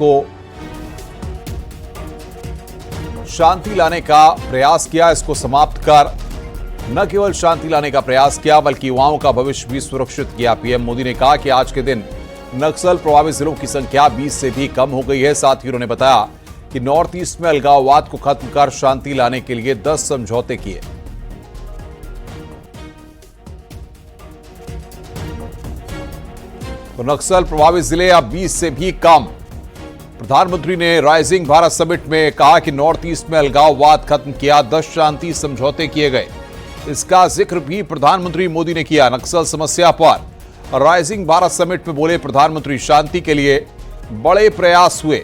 इसको शांति लाने का प्रयास किया, इसको समाप्त कर न केवल शांति लाने का प्रयास किया बल्कि युवाओं का भविष्य भी सुरक्षित किया। पीएम मोदी ने कहा कि आज के दिन नक्सल प्रभावित जिलों की संख्या 20 से भी कम हो गई है। साथ ही उन्होंने बताया कि नॉर्थ ईस्ट में अलगाववाद को खत्म कर शांति लाने के लिए 10 समझौते किए। तो नक्सल प्रभावित जिले अब 20 से भी कम। प्रधानमंत्री ने राइजिंग भारत समिट में कहा कि नॉर्थ ईस्ट में अलगाववाद खत्म किया, 10 शांति समझौते किए गए। इसका जिक्र भी प्रधानमंत्री मोदी ने किया। नक्सल समस्या पर राइजिंग भारत समिट में बोले प्रधानमंत्री, शांति के लिए बड़े प्रयास हुए।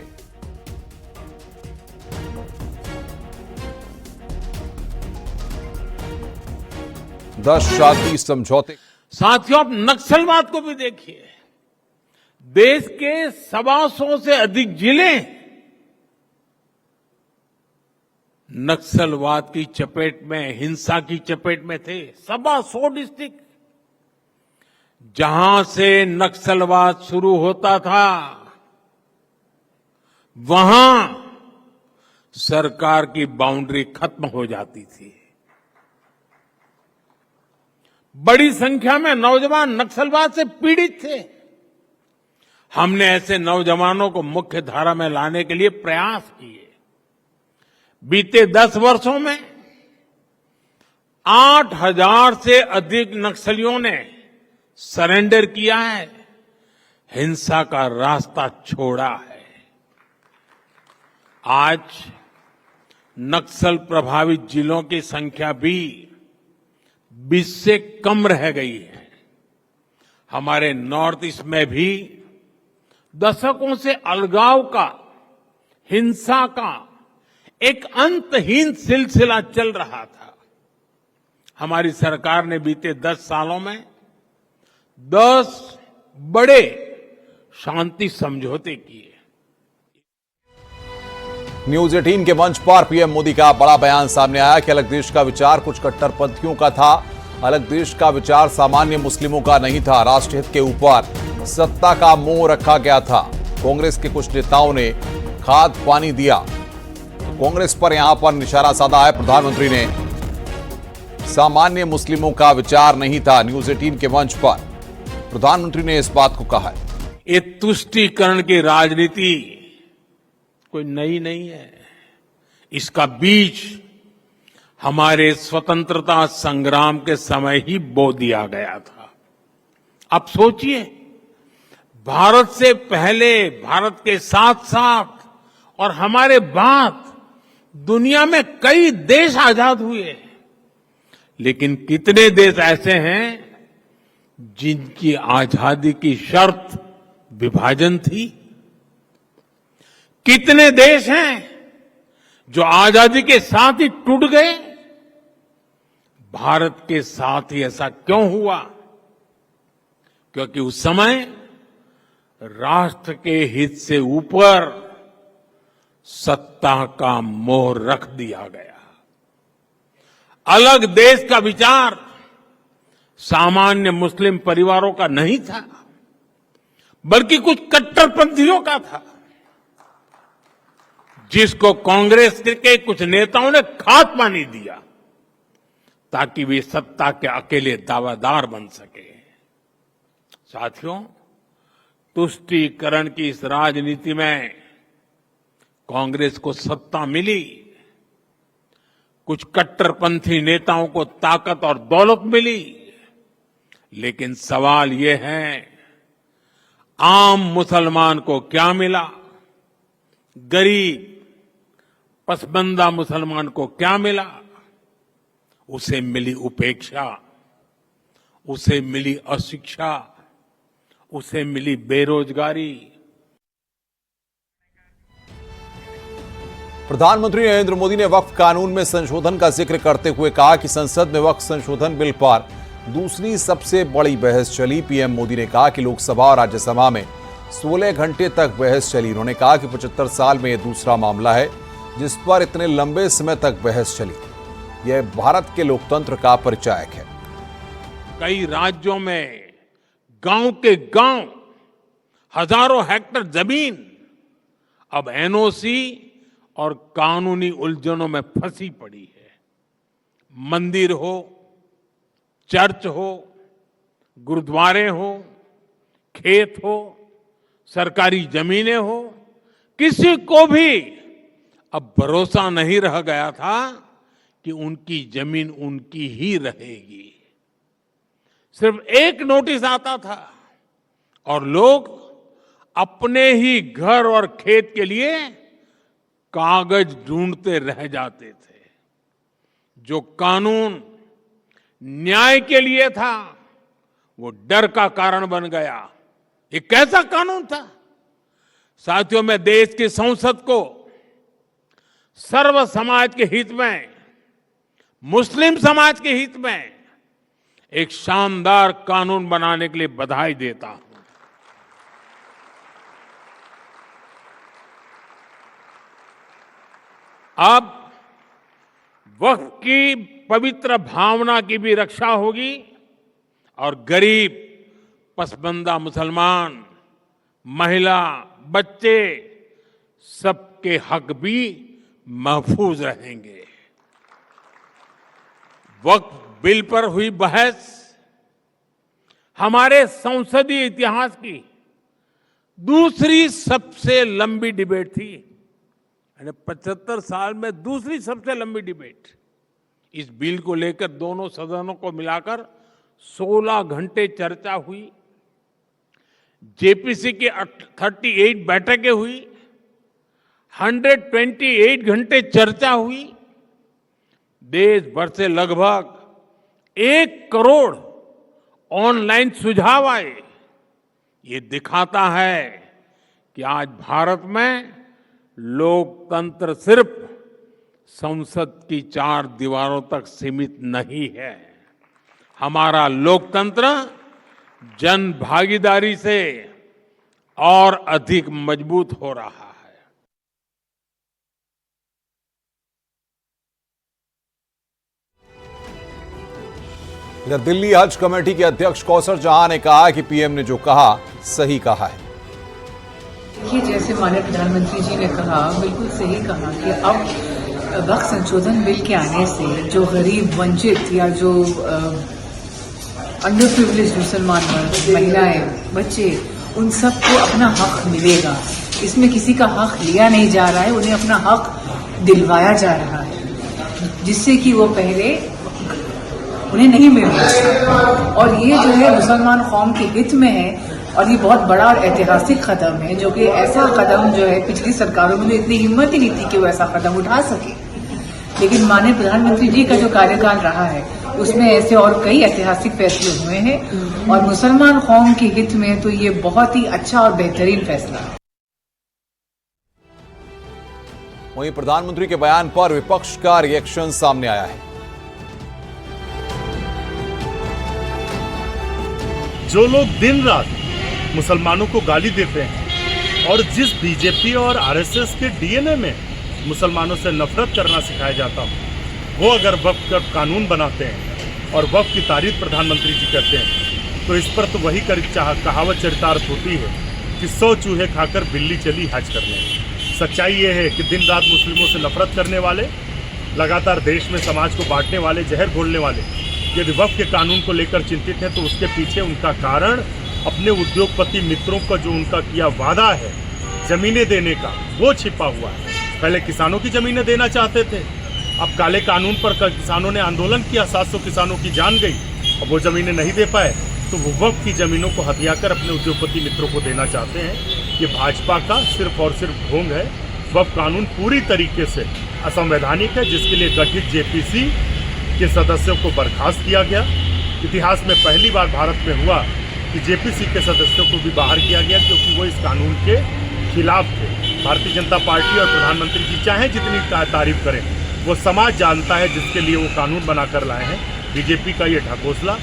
दस शांति समझौते। साथियों, आप नक्सलवाद को भी देखिए। देश के 125 से अधिक जिले नक्सलवाद की चपेट में, हिंसा की चपेट में थे। 125 डिस्ट्रिक्ट जहां से नक्सलवाद शुरू होता था वहां सरकार की बाउंड्री खत्म हो जाती थी। बड़ी संख्या में नौजवान नक्सलवाद से पीड़ित थे। हमने ऐसे नौजवानों को मुख्य धारा में लाने के लिए प्रयास किए। बीते 10 वर्षों में 8000 से अधिक नक्सलियों ने सरेंडर किया है, हिंसा का रास्ता छोड़ा है। आज नक्सल प्रभावित जिलों की संख्या भी 20 से कम रह गई है। हमारे नॉर्थ ईस्ट में भी दशकों से अलगाव का, हिंसा का एक अंतहीन सिलसिला चल रहा था। हमारी सरकार ने बीते 10 सालों में 10 बड़े शांति समझौते किए। न्यूज 18 के मंच पर पीएम मोदी का बड़ा बयान सामने आया कि अलग देश का विचार कुछ कट्टरपंथियों का था। अलग देश का विचार सामान्य मुस्लिमों का नहीं था। राष्ट्रहित के ऊपर सत्ता का मोह रखा गया था। कांग्रेस के कुछ नेताओं ने खाद पानी दिया। तो कांग्रेस पर यहां पर निशाना साधा है। प्रधानमंत्री ने सामान्य मुस्लिमों का विचार नहीं था। न्यूज 18 के मंच पर प्रधानमंत्री ने इस बात को कहा है। ये तुष्टीकरण की राजनीति कोई नई नहीं है। इसका बीज हमारे स्वतंत्रता संग्राम के समय ही बो दिया गया था। अब सोचिए, भारत से पहले, भारत के साथ साथ और हमारे बाद दुनिया में कई देश आजाद हुए, लेकिन कितने देश ऐसे हैं जिनकी आजादी की शर्त विभाजन थी? कितने देश हैं जो आजादी के साथ ही टूट गए? भारत के साथ ही ऐसा क्यों हुआ? क्योंकि उस समय राष्ट्र के हित से ऊपर सत्ता का मोह रख दिया गया। अलग देश का विचार सामान्य मुस्लिम परिवारों का नहीं था, बल्कि कुछ कट्टरपंथियों का था, जिसको कांग्रेस के कुछ नेताओं ने खाद पानी दिया ताकि वे सत्ता के अकेले दावेदार बन सके। साथियों, तुष्टीकरण की इस राजनीति में कांग्रेस को सत्ता मिली, कुछ कट्टरपंथी नेताओं को ताकत और दौलत मिली, लेकिन सवाल ये है, आम मुसलमान को क्या मिला? गरीब पसबंदा मुसलमान को क्या मिला? उसे मिली उपेक्षा, उसे मिली अशिक्षा, उसे मिली बेरोजगारी। प्रधानमंत्री नरेंद्र मोदी ने वक्फ कानून में संशोधन का जिक्र करते हुए कहा कि संसद में वक्फ संशोधन बिल पर दूसरी सबसे बड़ी बहस चली। पीएम मोदी ने कहा कि लोकसभा और राज्यसभा में 16 घंटे तक बहस चली। उन्होंने कहा कि 75 साल में यह दूसरा मामला है जिस पर इतने लंबे समय तक बहस चली। यह भारत के लोकतंत्र का परिचायक है। कई राज्यों में गांव के गांव हजारों हेक्टेयर जमीन अब एनओसी और कानूनी उलझनों में फंसी पड़ी है। मंदिर हो, चर्च हो, गुरुद्वारे हो, खेत हो, सरकारी जमीनें हो, किसी को भी अब भरोसा नहीं रह गया था कि उनकी जमीन उनकी ही रहेगी। सिर्फ एक नोटिस आता था और लोग अपने ही घर और खेत के लिए कागज ढूंढते रह जाते थे। जो कानून न्याय के लिए था वो डर का कारण बन गया। ये कैसा कानून था? साथियों, मैं देश की संसद को सर्व समाज के हित में, मुस्लिम समाज के हित में एक शानदार कानून बनाने के लिए बधाई देता हूं। अब वक्फ की पवित्र भावना की भी रक्षा होगी और गरीब, पसबंदा मुसलमान, महिला, बच्चे सबके हक भी महफूज रहेंगे। वक्फ बिल पर हुई बहस हमारे संसदीय इतिहास की दूसरी सबसे लंबी डिबेट थी। 75 साल में दूसरी सबसे लंबी डिबेट। इस बिल को लेकर दोनों सदनों को मिलाकर 16 घंटे चर्चा हुई। जेपीसी की 38 बैठकें हुई, 128 घंटे चर्चा हुई। देश भर से लगभग 1 करोड़ ऑनलाइन सुझाव आए। ये दिखाता है कि आज भारत में लोकतंत्र सिर्फ संसद की 4 दीवारों तक सीमित नहीं है। हमारा लोकतंत्र जन भागीदारी से और अधिक मजबूत हो रहा है। इधर दिल्ली हज कमेटी के अध्यक्ष कौसर जहां ने कहा कि पीएम ने जो कहा सही कहा है। देखिए, जैसे माननीय प्रधानमंत्री जी ने कहा, बिल्कुल सही कहा कि अब वक्फ संशोधन बिल के आने से जो गरीब, वंचित या जो अंडर प्रिविलेज मुसलमान वर्ग, महिलाएं, बच्चे, उन सबको अपना हक मिलेगा। इसमें किसी का हक लिया नहीं जा रहा है, उन्हें अपना हक दिलवाया जा रहा है, जिससे कि वो पहले उन्हें नहीं मिल रहा। और ये जो है मुसलमान कौम के हित में है और ये बहुत बड़ा और ऐतिहासिक कदम है, जो कि ऐसा कदम जो है पिछली सरकारों में इतनी हिम्मत ही नहीं थी कि वो ऐसा कदम उठा सके। लेकिन माननीय प्रधानमंत्री जी का जो कार्यकाल रहा है उसमें ऐसे और कई ऐतिहासिक फैसले हुए हैं और मुसलमान कौम के हित में तो ये बहुत ही अच्छा और बेहतरीन फैसला है। वहीं प्रधानमंत्री के बयान पर विपक्ष का रिएक्शन सामने आया है। जो लोग दिन रात मुसलमानों को गाली देते हैं और जिस बीजेपी और आरएसएस के डीएनए में मुसलमानों से नफरत करना सिखाया जाता हो, वो अगर वक्फ का कानून बनाते हैं और वक्फ की तारीफ प्रधानमंत्री जी करते हैं तो इस पर तो वही कहावत चरितार्थ होती है कि 100 चूहे खाकर बिल्ली चली हज करने। सच्चाई ये है कि दिन रात मुस्लिमों से नफरत करने वाले, लगातार देश में समाज को बांटने वाले, जहर घोलने वाले यदि वक्फ के कानून को लेकर चिंतित हैं तो उसके पीछे उनका कारण अपने उद्योगपति मित्रों का जो उनका किया वादा है जमीनें देने का, वो छिपा हुआ है। पहले किसानों की जमीनें देना चाहते थे, अब काले कानून पर किसानों ने आंदोलन किया, 700 किसानों की जान गई, अब वो जमीनें नहीं दे पाए तो वो वक्फ की जमीनों को हथियाकर अपने उद्योगपति मित्रों को देना चाहते हैं। ये भाजपा का सिर्फ और सिर्फ ढोंग है। वक्फ कानून पूरी तरीके से असंवैधानिक है, जिसके लिए गठित जेपीसी के सदस्यों को बर्खास्त किया गया। इतिहास में पहली बार भारत में हुआ कि जेपीसी के सदस्यों को भी बाहर किया गया क्योंकि वो इस कानून के खिलाफ थे। भारतीय जनता पार्टी और प्रधानमंत्री जी चाहे जितनी तारीफ करें, वो समाज जानता है जिसके लिए वो कानून बनाकर लाए हैं। बीजेपी का ये ढकोसला।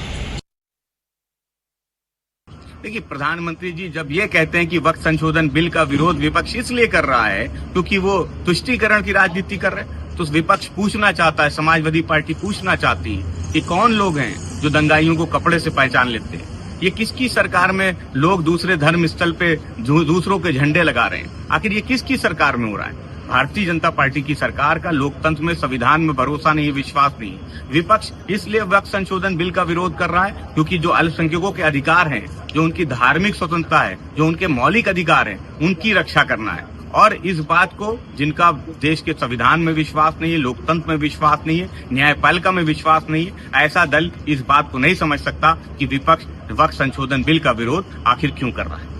देखिए, प्रधानमंत्री जी जब ये कहते हैं कि वक्फ संशोधन बिल का विरोध विपक्ष इसलिए कर रहा है क्योंकि वो तुष्टीकरण की राजनीति कर रहे हैं, तो विपक्ष पूछना चाहता है, समाजवादी पार्टी पूछना चाहती है कि कौन लोग हैं जो दंगाइयों को कपड़े से पहचान लेते हैं। ये किसकी सरकार में लोग दूसरे धर्म स्थल पे दूसरों के झंडे लगा रहे हैं? आखिर ये किसकी सरकार में हो रहा है? भारतीय जनता पार्टी की सरकार का लोकतंत्र में, संविधान में भरोसा नहीं, विश्वास नहीं। विपक्ष इसलिए वक्फ संशोधन बिल का विरोध कर रहा है क्योंकि जो अल्पसंख्यकों के अधिकार हैं, जो उनकी धार्मिक स्वतंत्रता है, जो उनके मौलिक अधिकार हैं, उनकी रक्षा करना है। और इस बात को जिनका देश के संविधान में विश्वास नहीं है, लोकतंत्र में विश्वास नहीं है, न्यायपालिका में विश्वास नहीं है, ऐसा दल इस बात को नहीं समझ सकता कि विपक्ष वक्फ संशोधन बिल का विरोध आखिर क्यों कर रहा है।